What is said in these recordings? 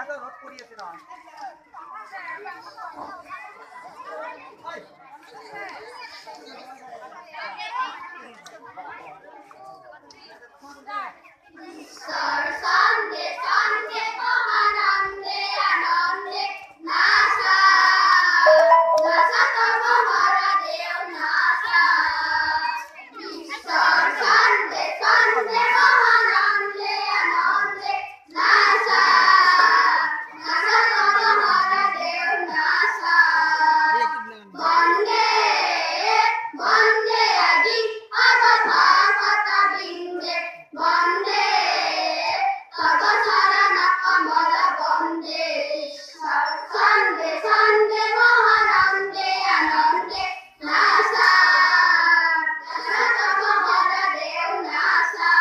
এত রোদ পড়িয়েছে না ঈশ্বর সন্ধে সন্ধে মহানন্দে আনন্দে নাচা নাচা তব হরদেও নাচা ঈশ্বর সন্ধে সন্ধে মহানন্দে আনন্দে নাচা নাচা তব হরদেও নাচা বন্দে বন্দে আদি অবভাগতা বৃন্দে বন্দে তব চরণ কমল বন্দে সন্দে সন্দে মহানন্দে আনন্দে নাসা নাসা তব হরদেও নাসা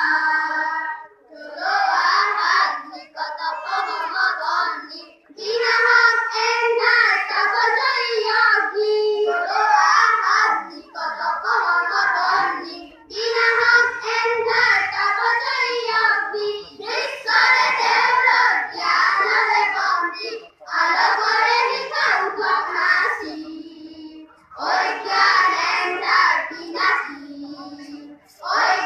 তুলোয়া হাত নিকট পবমগনি দিনহাত এন্ধার তব জয়গ্নি তুলোয়া হাত নিকট পবমগনি দিনহাত এন্ধার তব জয়গ্নি ঈশ্বরে দেউল জ্ঞানরে বন্দি আলোকরে নিকাউ ভগ্নাসি ওই জ্ঞান এন্ধার বিনাশী ওই